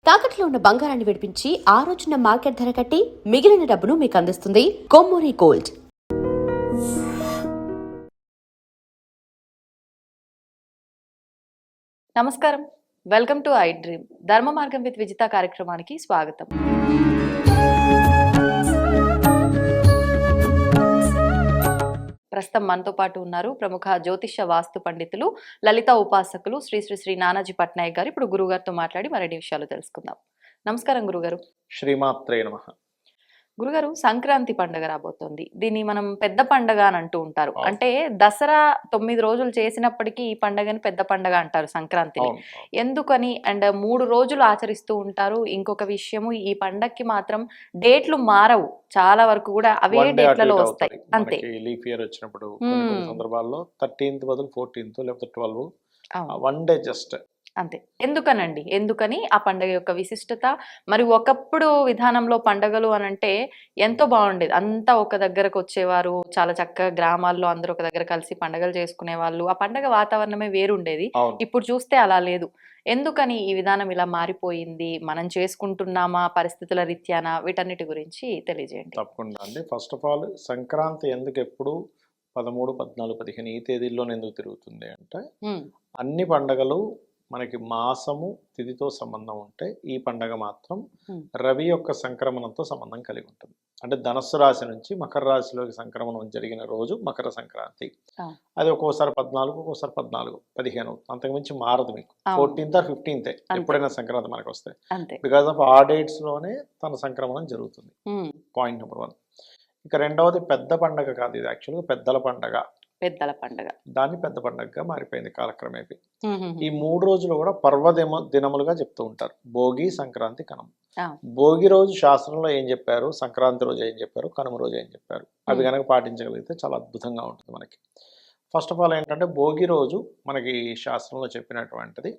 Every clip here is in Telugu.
తాకట్లో ఉన్న బంగారాన్ని విడిపించి ఆ రోజున మార్కెట్ ధర కట్టి మిగిలిన డబ్బును మీకు అందిస్తుంది కొమ్మూరి గోల్డ్. నమస్కారం, వెల్కమ్ టు ఐ డ్రీమ్. ధర్మ మార్గం విత్ విజిత కార్యక్రమానికి స్వాగతం. ప్రస్తుతం మనతో పాటు ఉన్నారు ప్రముఖ జ్యోతిష్య వాస్తు పండితులు, లలిత ఉపాసకులు శ్రీ శ్రీ శ్రీ నానాజీ పట్నాయక్ గారు. ఇప్పుడు గురుగారితో మాట్లాడి మరిన్ని విషయాలు తెలుసుకుందాం. నమస్కారం గురుగారు. శ్రీమాత్రే నమః. గురుగారు, సంక్రాంతి పండుగ రాబోతోంది. దీన్ని మనం పెద్ద పండుగ అని అంటూ ఉంటారు. అంటే దసరా 9 రోజులు చేసినప్పటికీ ఈ పండుగని పెద్ద పండుగ అంటారు సంక్రాంతిని. ఎందుకని? అండ్ 3 రోజులు ఆచరిస్తూ ఉంటారు. ఇంకొక విషయము, ఈ పండగకి మాత్రం డేట్లు మారవు, చాలా వరకు కూడా అవే డేట్లలో వస్తాయి. అంతే. లీఫ్ ఇయర్ వచ్చినప్పుడు కొన్ని సందర్భాల్లో 13th బదులు 14th లేకపోతే 12 1 డే జస్ట్ అంతే. ఎందుకని ఆ పండుగ యొక్క విశిష్టత? మరి ఒకప్పుడు విధానంలో పండుగలు అని అంటే ఎంతో బాగుండేది. అంతా ఒక దగ్గరకు వచ్చేవారు, చాలా చక్కగా గ్రామాల్లో అందరూ ఒక దగ్గర కలిసి పండుగలు చేసుకునే వాళ్ళు. ఆ పండుగ వాతావరణమే వేరుండేది. ఇప్పుడు చూస్తే అలా లేదు. ఎందుకని ఈ విధానం ఇలా మారిపోయింది? మనం చేసుకుంటున్నామా పరిస్థితుల రీత్యానా? వీటన్నిటి గురించి తెలియజేయండి. తప్పకుండా అండి. ఫస్ట్ ఆఫ్ ఆల్, సంక్రాంతి ఎందుకు ఎప్పుడు 13, 14, 15 ఈ తేదీల్లోనే ఎందుకు తిరుగుతుంది అంటే, అన్ని పండుగలు మనకి మాసము తిథితో సంబంధం ఉంటే ఈ పండగ మాత్రం రవి యొక్క సంక్రమణంతో సంబంధం కలిగి ఉంటుంది. అంటే ధనస్సు రాశి నుంచి మకర రాశిలోకి సంక్రమణం జరిగిన రోజు మకర సంక్రాంతి. అది ఒక్కోసారి 14, ఒక్కోసారి 14, 15, అంతకుమించి మారదు. మీకు 14th or 15th ఎప్పుడైనా సంక్రాంతి మనకు వస్తాయి. బికాస్ ఆఫ్ ఆ డేట్స్ లోనే తన సంక్రమణం జరుగుతుంది. Point number 1. ఇక రెండవది, పెద్ద పండగ కాదు ఇది, యాక్చువల్గా పెద్దల పండగ. దాన్ని పెద్ద పండగగా మారిపోయింది కాలక్రమేపీ. ఈ 3 రోజులు కూడా దినములుగా చెప్తూ ఉంటారు. భోగి, సంక్రాంతి, కనుమ. భోగి రోజు శాస్త్రంలో ఏం చెప్పారు, సంక్రాంతి రోజు ఏం చెప్పారు, కనుమ రోజు ఏం చెప్పారు, అవి కనుక పాటించగలిగితే చాలా అద్భుతంగా ఉంటుంది మనకి. ఫస్ట్ ఆఫ్ ఆల్ ఏంటంటే, భోగి రోజు మనకి శాస్త్రంలో చెప్పినటువంటిది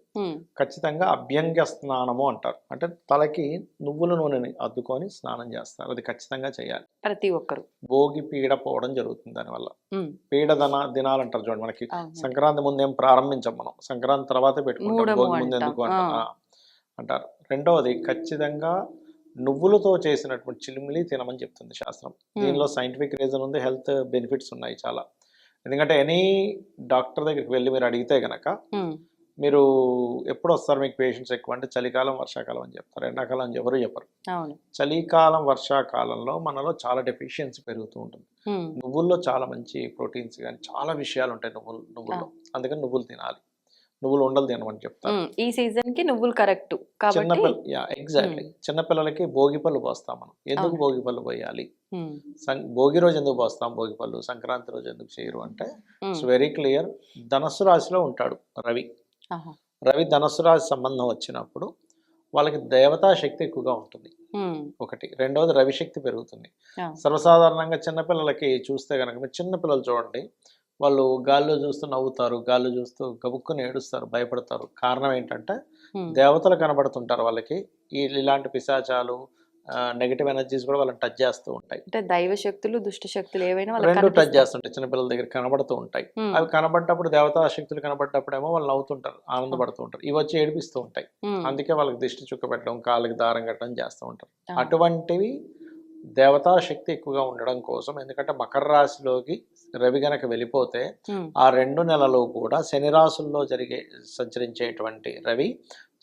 ఖచ్చితంగా అభ్యంగ స్నానము అంటారు. అంటే తలకి నువ్వుల నూనెని అద్దుకొని స్నానం చేస్తారు. అది ఖచ్చితంగా చేయాలి ప్రతి ఒక్కరు. భోగి పీడ పోవడం జరుగుతుంది దానివల్ల. పీడ దినాలు అంటారు చూడండి. మనకి సంక్రాంతి ముందు ఏం ప్రారంభించాం మనం, సంక్రాంతి తర్వాతే పెట్టుకుంటాం. భోగి ముందు ఎందుకు అంటారు. రెండవది, ఖచ్చితంగా నువ్వులతో చేసినటువంటి చిలిమిలి తినమని చెప్తుంది శాస్త్రం. దీనిలో సైంటిఫిక్ రీజన్ ఉంది, హెల్త్ బెనిఫిట్స్ ఉన్నాయి చాలా. ఎందుకంటే ఎనీ డాక్టర్ దగ్గరికి వెళ్ళి మీరు అడిగితే గనక, మీరు ఎప్పుడు వస్తారు మీకు పేషెంట్స్ ఎక్కువ అంటే చలికాలం, వర్షాకాలం అని చెప్తారు. ఎండాకాలం అని ఎవరు చెప్పరు. చలికాలం, వర్షాకాలంలో మనలో చాలా డెఫిషియన్సీ పెరుగుతూ ఉంటుంది. నువ్వుల్లో చాలా మంచి ప్రోటీన్స్ కానీ చాలా విషయాలు ఉంటాయి నువ్వుల్లో. అందుకని నువ్వులు తినాలి. నువ్వులు ఉండలు తినమని చెప్తారు. ఈ సీజన్ కి నువ్వులు కరెక్ట్. ఎగ్జాక్ట్లీ. చిన్నపిల్లలకి భోగి పళ్ళు పోస్తాం మనం. ఎందుకు భోగి పళ్ళు పోయాలి? భోగి రోజు ఎందుకు పోస్తాం భోగి పళ్ళు, సంక్రాంతి రోజు ఎందుకు చేయరు అంటే, ఇట్స్ వెరీ క్లియర్. ధనస్సు రాశిలో ఉంటాడు రవి. రవి ధనస్సు రాశి సంబంధం వచ్చినప్పుడు వాళ్ళకి దేవతా శక్తి ఎక్కువగా ఉంటుంది. ఒకటి. రెండవది, రవిశక్తి పెరుగుతుంది. సర్వసాధారణంగా చిన్నపిల్లలకి చూస్తే కనుక, మీరు చిన్నపిల్లలు చూడండి, వాళ్ళు గాల్లో చూస్తూ నవ్వుతారు, గాల్లో చూస్తూ గబుక్కుని ఏడుస్తారు, భయపడతారు. కారణం ఏంటంటే, దేవతలు కనబడుతుంటారు వాళ్ళకి. ఇలాంటి పిశాచాలు, నెగిటివ్ ఎనర్జీస్ కూడా వాళ్ళని టచ్ చేస్తూ ఉంటాయి. అంటే దైవ శక్తులు, దుష్ట శక్తులు ఏవైనా రెండు టచ్ చేస్తుంటాయి, చిన్నపిల్లల దగ్గర కనబడుతూ ఉంటాయి. అవి కనబడ్డప్పుడు, దేవతా శక్తులు కనబడ్డప్పుడు ఏమో వాళ్ళు నవ్వుతుంటారు, ఆనందపడుతూ ఉంటారు. ఇవి వచ్చి ఏడిపిస్తూ ఉంటాయి. అందుకే వాళ్ళకి దిష్టి చుక్క పెట్టడం, కాళ్ళకి దారం కట్టడం చేస్తూ ఉంటారు. అటువంటివి దేవతా శక్తి ఎక్కువగా ఉండడం కోసం. ఎందుకంటే మకర రాశిలోకి రవి గనక వెళ్ళిపోతే ఆ 2 నెలలు కూడా శని రాశుల్లో సంచరించేటువంటి రవి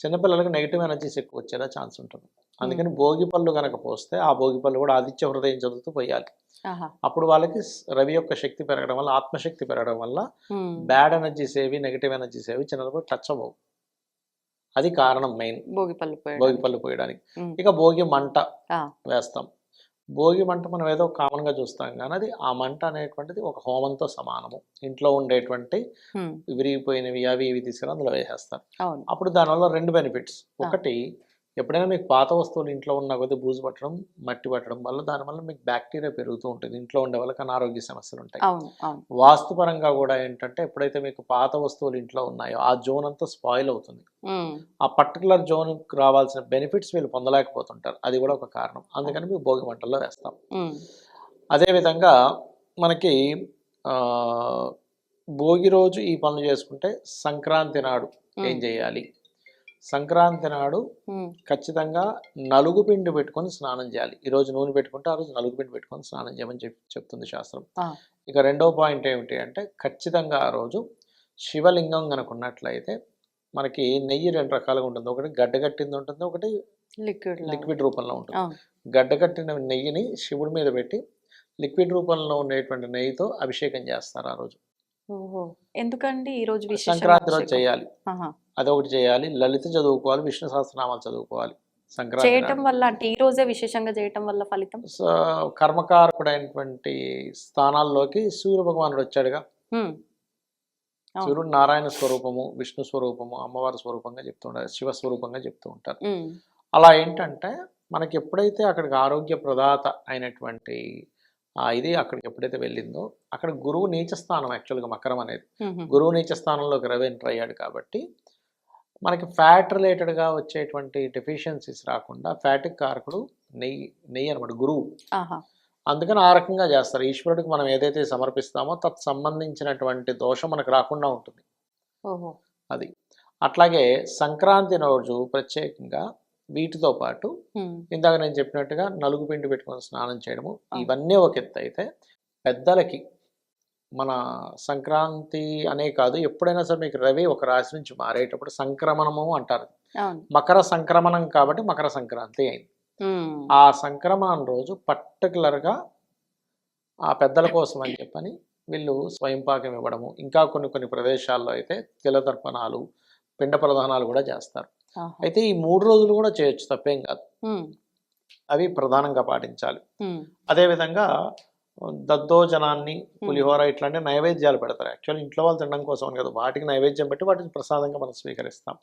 చిన్నపిల్లలకు నెగిటివ్ ఎనర్జీస్ ఎక్కువ వచ్చేలా ఛాన్స్ ఉంటుంది. అందుకని భోగి పళ్ళు గనక పోస్తే ఆ భోగి పళ్ళు కూడా ఆదిత్య హృదయం చదువుతూ పోయాలి. అప్పుడు వాళ్ళకి రవి యొక్క శక్తి పెరగడం వల్ల, ఆత్మశక్తి పెరగడం వల్ల బ్యాడ్ ఎనర్జీస్ ఏవి, నెగిటివ్ ఎనర్జీస్ ఏవి చిన్నప్పుడు టచ్ అవ్వవు. అది కారణం మెయిన్ భోగి పళ్ళు పోయడానికి. ఇక భోగి మంట వేస్తాం. భోగి మంట మనం ఏదో కామన్ గా చూస్తాం కానీ, అది ఆ మంట అనేటువంటిది ఒక హోమంతో సమానము. ఇంట్లో ఉండేటువంటి విరిగిపోయినవి అవి ఇవి తీసుకుని అందులో వేసేస్తారు. అప్పుడు దానివల్ల 2 బెనిఫిట్స్. ఒకటి, ఎప్పుడైనా మీకు పాత వస్తువులు ఇంట్లో ఉన్న కొద్ది బూజు పట్టడం, మట్టి పట్టడం వల్ల దానివల్ల మీకు బ్యాక్టీరియా పెరుగుతూ ఉంటుంది. ఇంట్లో ఉండే వాళ్ళకి అనారోగ్య సమస్యలు ఉంటాయి. వాస్తుపరంగా కూడా ఏంటంటే, ఎప్పుడైతే మీకు పాత వస్తువులు ఇంట్లో ఉన్నాయో ఆ జోన్ అంతా స్పాయిల్ అవుతుంది. ఆ పర్టికులర్ జోన్ రావాల్సిన బెనిఫిట్స్ వీళ్ళు పొందలేకపోతుంటారు. అది కూడా ఒక కారణం. అందుకని మేము భోగి మంటల్లో వేస్తాం. అదేవిధంగా మనకి భోగి రోజు ఈ పనులు చేసుకుంటే, సంక్రాంతి నాడు ఏం చేయాలి? సంక్రాంతి నాడు ఖచ్చితంగా నలుగు పిండి పెట్టుకొని స్నానం చేయాలి. ఈరోజు నూనె పెట్టుకుంటే ఆ రోజు నలుగు పిండి పెట్టుకొని స్నానం చేయమని చెప్తుంది శాస్త్రం. ఇక రెండో పాయింట్ ఏమిటి అంటే ఖచ్చితంగా ఆ రోజు శివలింగం కనుక ఉన్నట్లయితే మనకి నెయ్యి రెండు రకాలుగా ఉంటుంది. ఒకటి గడ్డగట్టింది ఉంటుంది, ఒకటి లిక్విడ్ రూపంలో ఉంటుంది. గడ్డగట్టిన నెయ్యిని శివుడి మీద పెట్టి లిక్విడ్ రూపంలో ఉండేటువంటి నెయ్యితో అభిషేకం చేస్తారు ఆ రోజు. ఎందుకండి ఈ రోజు సంక్రాంతి రోజు చేయాలి, అదొకటి చేయాలి. లలిత చదువుకోవాలి, విష్ణు సహస్రనామాలు చదువుకోవాలి సంక్రాంతి చేయటం వల్ల. అంటే ఈ రోజే విశేషంగా చేయటం వల్ల ఫలితం కర్మకారకుడైనటువంటి స్థానాల్లోకి సూర్య భగవానుడు వచ్చాడుగా. సూర్యుడు నారాయణ స్వరూపము, విష్ణు స్వరూపము, అమ్మవారి స్వరూపంగా చెప్తూ ఉంటారు, శివ స్వరూపంగా చెప్తూ ఉంటారు. అలా ఏంటంటే మనకి ఎప్పుడైతే అక్కడికి ఆరోగ్య ప్రదాత అయినటువంటి ఇది అక్కడికి ఎప్పుడైతే వెళ్ళిందో అక్కడ గురువు నీచ స్థానం, యాక్చువల్గా మకరం అనేది గురువు నీచ స్థానంలోకి రవి ఎంటర్ అయ్యాడు కాబట్టి మనకి ఫ్యాట్ రిలేటెడ్గా వచ్చేటువంటి డెఫిషియన్సీస్ రాకుండా ఫ్యాట్కి కారకుడు నెయ్యి అనమాట, గురువు. అందుకని ఆ రకంగా చేస్తారు. ఈశ్వరుడికి మనం ఏదైతే సమర్పిస్తామో తత్ సంబంధించినటువంటి దోషం మనకు రాకుండా ఉంటుంది. అది అట్లాగే సంక్రాంతి రోజు ప్రత్యేకంగా వీటితో పాటు ఇందాక నేను చెప్పినట్టుగా నలుగు పిండి పెట్టుకొని స్నానం చేయడము ఇవన్నీ ఒక ఎత్తు అయితే, పెద్దలకి మన సంక్రాంతి అనే కాదు ఎప్పుడైనా సరే మీకు రవి ఒక రాశి నుంచి మారేటప్పుడు సంక్రమణము అంటారు. మకర సంక్రమణం కాబట్టి మకర సంక్రాంతి అయింది. ఆ సంక్రమణం రోజు పర్టికులర్గా ఆ పెద్దల కోసం అని చెప్పని వీళ్ళు స్వయంపాకం ఇవ్వడము, ఇంకా కొన్ని ప్రదేశాల్లో అయితే తిలతర్పణాలు, పిండ ప్రదానాలు కూడా చేస్తారు. అయితే ఈ 3 రోజులు కూడా చేయొచ్చు, తప్పేం కాదు. అవి ప్రధానంగా పాటించాలి. అదేవిధంగా దద్దోజనాన్ని, పులిహోర ఇట్లాంటి నైవేద్యాలు పెడతారు. యాక్చువల్లీ ఇంట్లో వాళ్ళు తినడం కోసం కదా, వాటికి నైవేద్యం పెట్టి వాటిని ప్రసాదంగా మనం స్వీకరిస్తాం.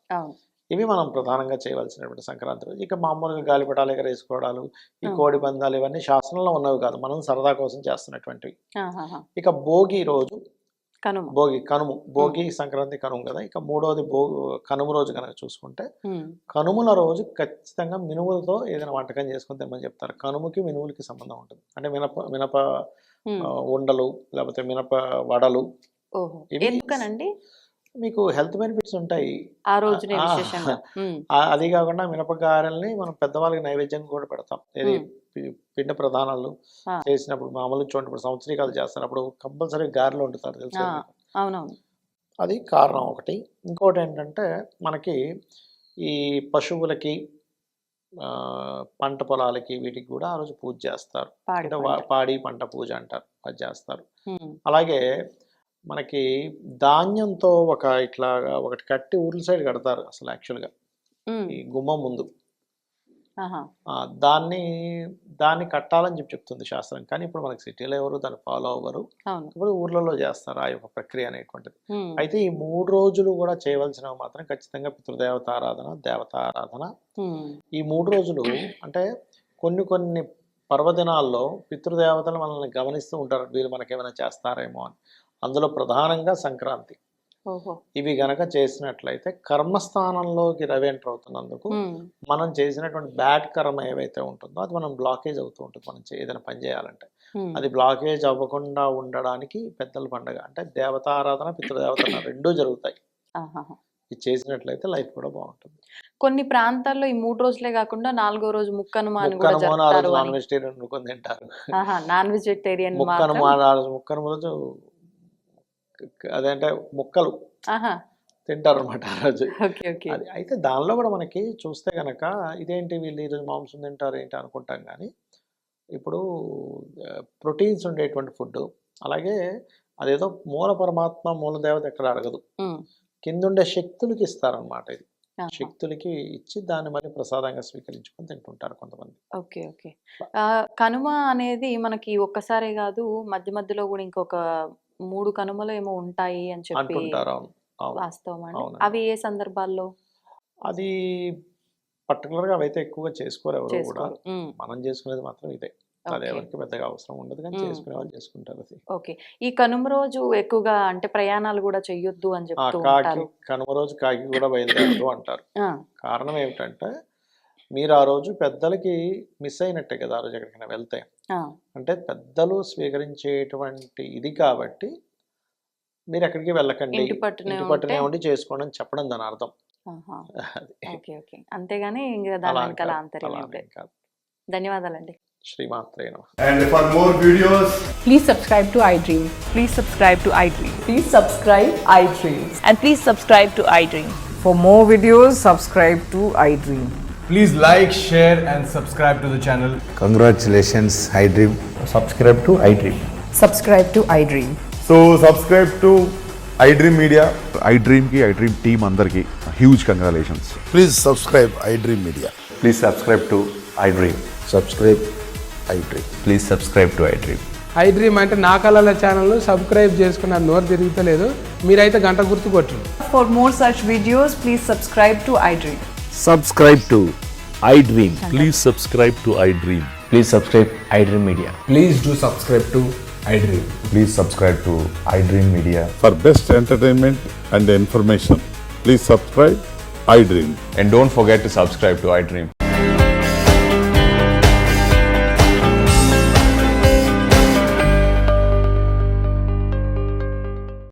ఇవి మనం ప్రధానంగా చేయవలసినటువంటి సంక్రాంతి రోజు. ఇక మామూలుగా గాలిపటాలు ఎగరేసుకోవడాలు, ఈ కోడి పందాలు ఇవన్నీ శాస్త్రంలో ఉన్నవి కాదు, మనం సరదా కోసం చేస్తున్నటువంటివి. ఇక భోగి రోజు భోగి సంక్రాంతి కనుమ కదా. ఇక మూడోది కనుమ రోజు కనుక చూసుకుంటే కనుమల రోజు ఖచ్చితంగా మినుములతో ఏదైనా వంటకం చేసుకుని తినమని చెప్తారు. కనుమకి మినుములకి సంబంధం ఉంటుంది. అంటే మినప ఉండలు, లేకపోతే మినప వడలు. ఎందుకనండి? మీకు హెల్త్ బెనిఫిట్స్ ఉంటాయి ఆ రోజు. అది కాకుండా మినపగారెల్ని మనం పెద్దవాళ్ళకి నైవేద్యంగా కూడా పెడతాం. ఏది పిండ ప్రధానాలు చేసినప్పుడు మామూలు చూడండి, సంవత్సరీకాలు చేస్తారు, అప్పుడు కంపల్సరీ గారెలు వండుతారు తెలుసా. అవునవును. అది కారణం ఒకటి. ఇంకోటి ఏంటంటే మనకి ఈ పశువులకి, పంట పొలాలకి, వీటికి కూడా ఆ రోజు పూజ చేస్తారు. పాడి పంట పూజ అంటారు, అది చేస్తారు. అలాగే మనకి ధాన్యంతో ఒకటి కట్టి ఊర్ల సైడ్ కడతారు అసలు యాక్చువల్గా ఈ గుమ్మం ముందు. దాన్ని కట్టాలని చెప్తుంది శాస్త్రం. కానీ ఇప్పుడు మనకి సిటీలో ఎవరు దాన్ని ఫాలో అవ్వరు. ఇప్పుడు ఊర్లలో చేస్తారు ఆ యొక్క ప్రక్రియ అనేటువంటిది. అయితే ఈ 3 రోజులు కూడా చేయవలసినవి మాత్రం ఖచ్చితంగా పితృదేవతారాధన, దేవతారాధన. ఈ 3 రోజులు అంటే కొన్ని పర్వదినాల్లో పితృదేవతలు మనల్ని గమనిస్తూ ఉంటారు, వీళ్ళు మనకేమైనా చేస్తారేమో అని. అందులో ప్రధానంగా సంక్రాంతి. ఇవి గనక చేసినట్లయితే కర్మస్థానంలోకి రవి ఎంటర్ అవుతున్నందుకు మనం చేసినటువంటి బ్యాడ్ కర్మ ఏవైతే ఉంటుందో అది మనం బ్లాకేజ్ అవుతూ ఉంటుంది. మనం ఏదైనా పని చేయాలంటే అది బ్లాకేజ్ అవ్వకుండా ఉండడానికి పెద్దల పండుగ అంటే దేవతారాధన, పితృదేవతన రెండూ జరుగుతాయి. ఇది చేసినట్లయితే లైఫ్ కూడా బాగుంటుంది. కొన్ని ప్రాంతాల్లో ఈ 3 రోజులే కాకుండా 4వ రోజు ముక్కనుమ నాన్ వెజిటేరియన్ వండుకొని తింటారు. నాన్ వెజిటేరియన్ ముక్కనుమ రోజు అదేంటే ముక్కలు తింటారు అనమాట ఆ రోజు. అయితే దానిలో కూడా మనకి చూస్తే కనుక ఇదేంటి వీళ్ళు ఈరోజు మాంసం తింటారు ఏంటి అనుకుంటాం, కానీ ఇప్పుడు ప్రోటీన్స్ ఉండేటువంటి ఫుడ్, అలాగే అదేదో మూల పరమాత్మ మూల దేవత ఎక్కడ అడగదు, కిందుండే శక్తులకి ఇస్తారనమాట. ఇది శక్తులకి ఇచ్చి దాన్ని మరి ప్రసాదంగా స్వీకరించుకొని తింటుంటారు కొంతమంది. ఓకే. కనుమ అనేది మనకి ఒక్కసారే కాదు, మధ్య మధ్యలో కూడా ఇంకొక 3 కనుమలు ఏమో ఉంటాయి అని చెప్పి అంటుంటారు. వాస్తవం అండి. అవి ఏ సందర్భాల్లో? అది పర్టికులర్గా అవైతే ఎక్కువగా చేసుకోరు ఎవరు కూడా. మనం చేసుకునేది మాత్రం ఇదే. అది ఎవరికి పెద్దగా అవసరం ఉండదు, కానీ చేసుకునే వాళ్ళు చేసుకుంటారు. అది ఓకే. ఈ కనుమ రోజు ఎక్కువగా అంటే ప్రయాణాలు కూడా చెయ్యొద్దు అని చెప్తూ ఉంటారు. కనుమ రోజు కాకి కూడా బయలుదేరదు అంటారు. కారణం ఏమిటంటే మీరు ఆ రోజు పెద్దలకి మిస్ అయినట్టే కదా ఆ రోజు ఎక్కడికైనా వెళ్తే. అంటే పెద్దలు స్వీకరించేటువంటి ఇది కాబట్టి మీరు ఎక్కడికి వెళ్ళకండి, ఇంటి పట్టునే ఉండి చేసుకోండి అని చెప్పడం దాని అర్థం. ఓకే ఓకే, అంతేగాని ఇంకా దాని వెనకాల ఆంతర్యం ఏం లేదు. కాదు. ధన్యవాదాలండి. శ్రీమాత్రే నమః. And for more videos, Please subscribe to iDream. Please subscribe to iDream. Please subscribe iDream. And please subscribe to iDream. For more videos, subscribe to iDream. please like, share, and subscribe to the channel. Congratulations, iDream. subscribe to iDream. Subscribe to iDream. So subscribe to iDream Media. iDream ki iDream team అందరికి huge congratulations. Please subscribe iDream Media. Please subscribe to iDream. Subscribe iDream. Please subscribe to iDream. iDream అంటే నా కళల ఛానల్ సబ్స్క్రైబ్ చేసుకున్న నోరు తిరుగుతలేదు, మీరైతే గంట గుర్తు కొట్టండి. For more such videos, please subscribe to iDream. Subscribe to iDream. Please subscribe to iDream. Please subscribe iDream Media. Please do subscribe to iDream. Please subscribe to iDream Media. For best entertainment and information, please subscribe iDream. And don't forget to subscribe to iDream.